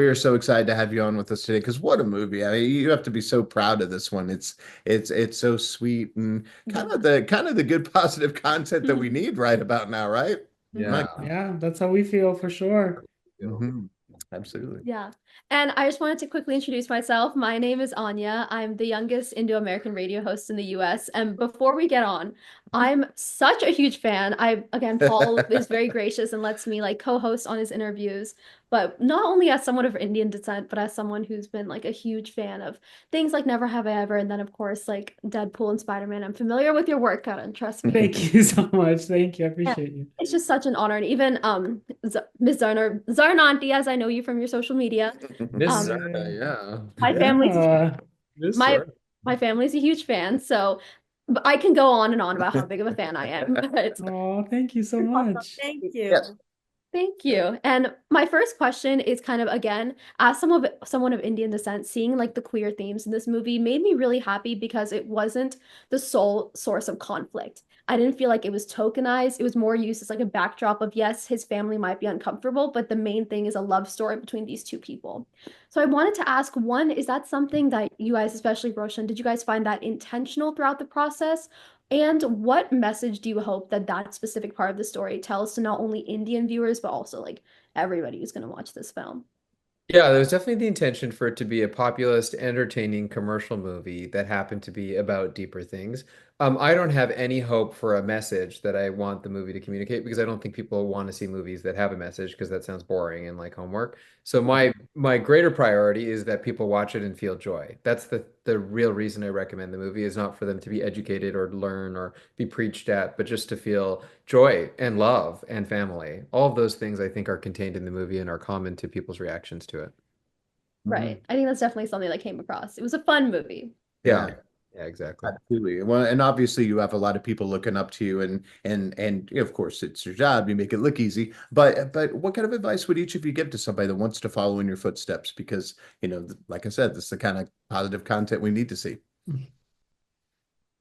are so excited to have you on with us today because what a movie. I mean, you have to be so proud of this one. It's so sweet and kind of the good positive content that we need right about now, right? Yeah. My, Yeah, that's how we feel for sure. mhm. Absolutely. Yeah. And I just wanted to quickly introduce myself. My name is Anya. I'm the youngest Indo-American radio host in the US. And before we get on, I'm such a huge fan. Again, Paul is very gracious and lets me like co-host on his interviews. But not only as someone of Indian descent, but as someone who's been like a huge fan of things like Never Have I Ever. And then, of course, like Deadpool and Spider-Man. I'm familiar with your work, Karan, trust me. Thank you so much. Thank you. I Yeah. appreciate you. It's just such an honor. And even Miss Zarna Auntie, as I know you from your social media. Miss Um, Zarna, Yeah. my yeah. family's Yeah. Miss my Zarna. my family's a huge fan, so but I can go on and on about how big of a fan I am. But Oh, thank you so much. Thank Yes. you. thank you. And my first question is kind of again, as someone of Indian descent, seeing like the queer themes in this movie made me really happy because it wasn't the sole source of conflict. I didn't feel like it was tokenized. It was more used as like a backdrop of yes, his family might be uncomfortable, but the main thing is a love story between these two people. So I wanted to ask, one, is that something that you guys, especially Roshan, did you guys find that intentional throughout the process? And what message do you hope that that specific part of the story tells to not only Indian viewers, but also like everybody who's going to watch this film? Yeah, there's definitely the intention for it to be a populist, entertaining commercial movie that happened to be about deeper things. I don't have any hope for a message that I want the movie to communicate because I don't think people want to see movies that have a message because that sounds boring and like homework. So my greater priority is that people watch it and feel joy. That's the real reason I recommend the movie is not for them to be educated or learn or be preached at, but just to feel joy and love and family. All of those things I think are contained in the movie and are common to people's reactions to it. Mhm. Right. I think that's definitely something that came across. It was a fun movie. Yeah. Yeah. Yeah, exactly. Absolutely. Well, and obviously you have a lot of people looking up to you and of course it's your job, you make it look easy. But what kind of advice would each of you give to somebody that wants to follow in your footsteps? Because, like I said, this is the kind of positive content we need to see.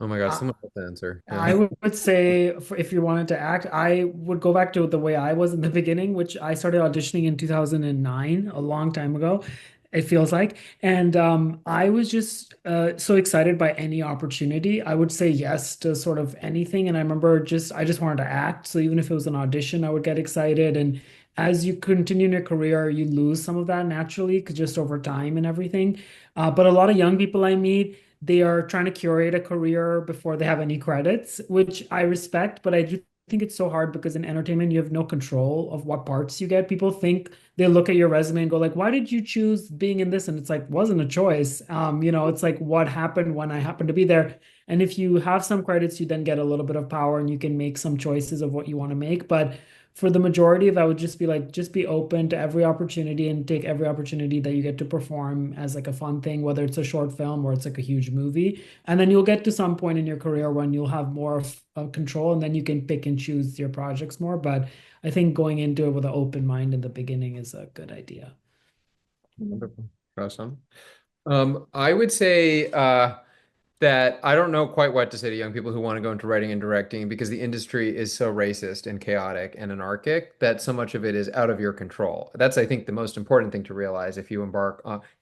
Oh my gosh, I, someone else to answer. I Yeah. would say if you wanted to act, I would go back to the way I was in the beginning, which I started auditioning in 2009, a long time ago, it feels like. And I was just so excited by any opportunity. I would say yes to sort of anything. And I remember I just wanted to act. So even if it was an audition, I would get excited. And as you continue in your career, you lose some of that naturally, 'cause just over time and everything. But a lot of young people I meet, they are trying to curate a career before they have any credits, which I respect, but I do think it's so hard because in entertainment you have no control of what parts you get. People think they look at your resume and go like, "Why did you choose being in this?" And it's like, wasn't a choice. It's like what happened when I happened to be there. And if you have some credits, you then get a little bit of power and you can make some choices of what you want to make. But for the majority of, I would just be like, just be open to every opportunity and take every opportunity that you get to perform as like a fun thing, whether it's a short film or it's like a huge movie. And then you'll get to some point in your career when you'll have more control and then you can pick and choose your projects more. But I think going into it with an open mind in the beginning is a good idea. Wonderful. Awesome. I would say that I don't know quite what to say to young people who want to go into writing and directing because the industry is so racist and chaotic and anarchic that so much of it is out of your control. That's, I think, the most important thing to realize if you're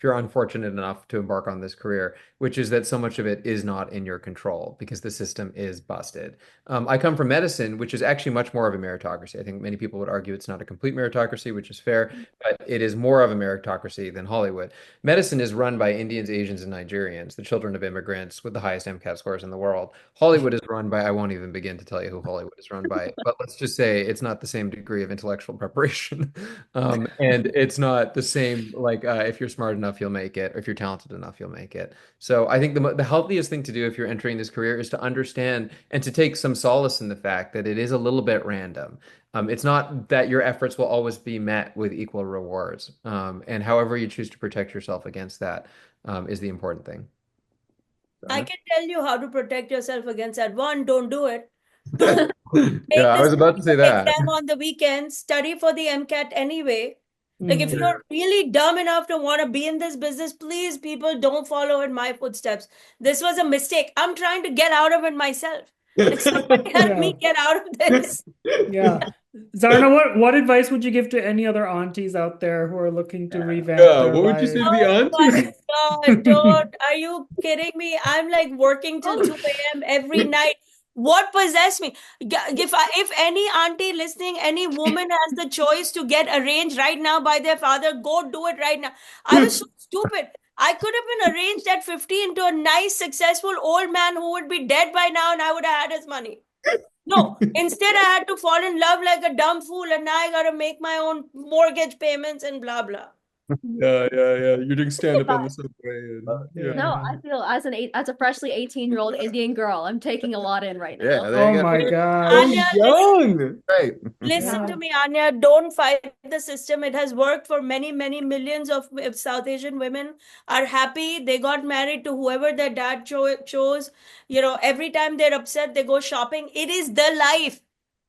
unfortunate enough to embark on this career, which is that so much of it is not in your control because the system is busted. I come from medicine, which is actually much more of a meritocracy. I think many people would argue it's not a complete meritocracy, which is fair, but it is more of a meritocracy than Hollywood. Medicine is run by Indians, Asians, and Nigerians, the children of immigrants with the highest MCAT scores in the world. Hollywood is run by, I won't even begin to tell you who Hollywood is run by, but let's just say it's not the same degree of intellectual preparation. And it's not the same, like, if you're smart enough, you'll make it, or if you're talented enough, you'll make it. So I think the healthiest thing to do if you're entering this career is to understand and to take some solace in the fact that it is a little bit random. It's not that your efforts will always be met with equal rewards. And however you choose to protect yourself against that is the important thing. I Donna? can tell you how to protect yourself against that. One, don't do it. Two, Yeah, take I this was about to say that. exam on the weekends, study for the MCAT anyway. Like, if Mm. you're really dumb enough to want to be in this business, please, people, don't follow in my footsteps. This was a mistake. I'm trying to get out of it myself. Like, somebody help Yeah. me get out of this. Yeah. Zarna, what advice would you give to any other aunties out there who are looking to revamp Yeah, their what would you say to lives? the Oh my aunties? God, don't. Are you kidding me? I'm like working till 2 a.m. every night. What possessed me? If any auntie listening, any woman has the choice to get arranged right now by their father, go do it right now. I was so stupid. I could have been arranged at 50 into a nice, successful old man who would be dead by now and I would have had his money. No, instead I had to fall in love like a dumb fool and now I gotta make my own mortgage payments and blah blah. Yeah, yeah, yeah. You're doing stand-up on the subway and yeah. No, Yeah. I feel as a freshly 18-year-old Indian girl, I'm taking a lot in right Yeah, now. there Oh you go. my So gosh. Anya, young. Right. listen Yeah. to me, Anya. Don't fight the system. It has worked for many, many millions of South Asian women are happy. They got married to whoever their dad chose. You know, every time they're upset, they go shopping. It is the life.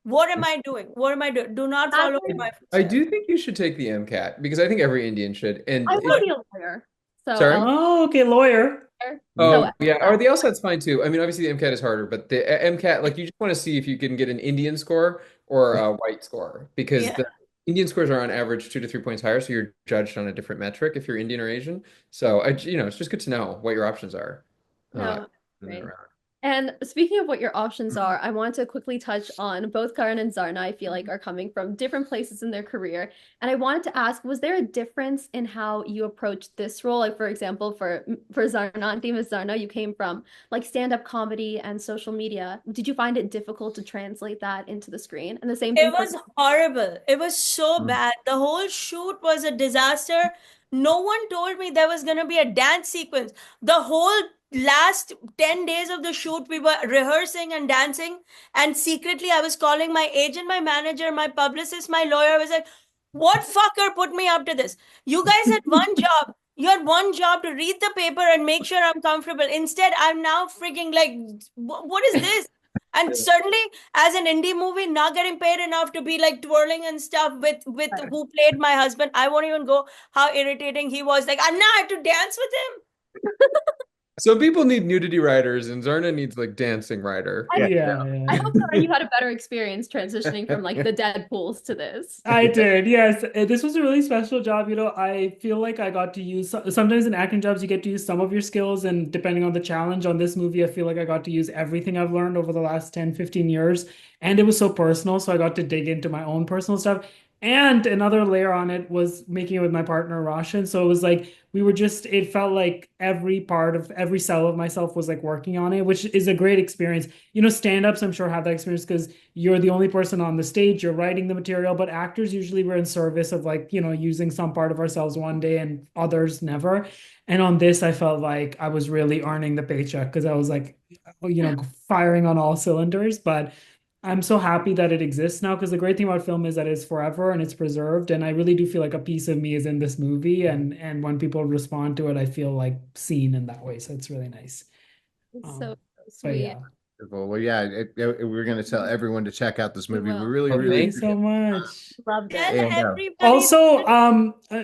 What am I doing? What am I doing? Do not follow in Imagine, my I footsteps. do think you should take the MCAT because I think every Indian should. I And want if to be a lawyer, so sorry. I'll Oh, okay, lawyer. so Oh yeah, or the LSAT's fine too. I mean, obviously the MCAT is harder, but the MCAT, like you just want to see if you can get an Indian score or a white score because Yeah. the Indian scores are on average 2 to 3 points higher, so you're judged on a different metric if you're Indian or Asian. So it's just good to know what your options are. Uh, no, in and great. around. And speaking of what your options are, I want to quickly touch on both Karan and Zarna. I feel like are coming from different places in their career. And I wanted to ask, was there a difference in how you approached this role? Like, for example, for Zarna and famous Zarna, you came from like stand-up comedy and social media. Did you find it difficult to translate that into the screen? And the same It thing for was horrible. It was so Mm. bad. The whole shoot was a disaster. No one told me there was going to be a dance sequence. The whole last 10 days of the shoot, we were rehearsing and dancing. And secretly, I was calling my agent, my manager, my publicist, my lawyer. I was like, what fucker put me up to this? You guys had one job. You had one job to read the paper and make sure I'm comfortable. Instead, I'm now freaking like, what is this? And suddenly, as an indie movie, not getting paid enough to be like twirling and stuff with who played my husband. I won't even go how irritating he was. Like, and now I have to dance with him. Some people need nudity writers, and Zarna needs like dancing writer. I, Yeah, I yeah. hope Karan, you had a better experience transitioning from like the Deadpools to this. I did, yes. This was a really special job. I feel like I got to use sometimes in acting jobs, you get to use some of your skills, and depending on the challenge on this movie, I feel like I got to use everything I've learned over the last 10, 15 years. And it was so personal, so I got to dig into my own personal stuff. And another layer on it was making it with my partner, Roshan. So it was like it felt like every part of every cell of myself was like working on it, which is a great experience. Stand-ups, I'm sure, have that experience because you're the only person on the stage, you're writing the material, but actors usually we're in service of like, using some part of ourselves one day and others never. And on this, I felt like I was really earning the paycheck because I was like, firing on all cylinders. But I'm so happy that it exists now because the great thing about film is that it's forever and it's preserved. And I really do feel like a piece of me is in this movie. And when people respond to it, I feel like seen in that way. So it's really nice. It's Um, so but sweet. yeah. Well, yeah, we're going to tell everyone to check out this We movie. We will. really, Oh, really Thank you so much. Loved Tell it. and everybody. Also,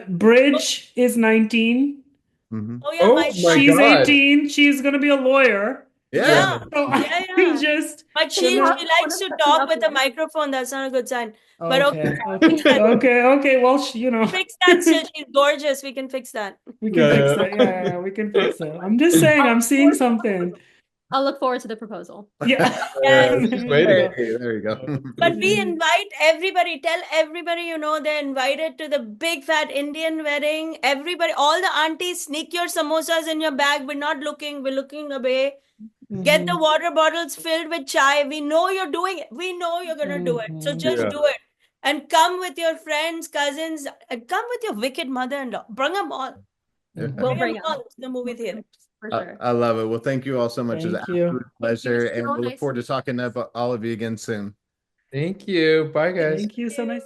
Bridge is 19. mhm. Oh yeah, Oh my my son. She's God. 18. She's gonna be a lawyer. Yeah. Yeah, So yeah, I yeah. just But Can she you have she one likes of to the talk enough with a work? microphone. That's not a good sign. But okay, okay, okay, okay, okay. Well, fix that. Still, she's gorgeous. We can fix that. we can Yeah, fix yeah. that. Yeah, yeah, yeah, we can fix it. I'm just saying, I'm seeing something. I'll look forward to the proposal. Yeah. Yes. She's There you waiting. go. Hey, there you go. But we invite everybody, tell everybody, they're invited to the big fat Indian wedding. Everybody, all the aunties, sneak your samosas in your bag. We're not looking, we're looking away. Get the Mhm, water bottles filled with chai. We know you're doing it. We know you're going to do it. So mhm. just Yeah. do it. And come with your friends, cousins, and come with your wicked mother in law. Bring them all. We'll Bring them bring all up to the movie theater. for I, sure. I love it. Well, thank you all so much. It's an Thank you. absolute pleasure, and So we'll look nice forward to talking to all of you again soon. Thank you. Bye, guys. Thank you. So nice.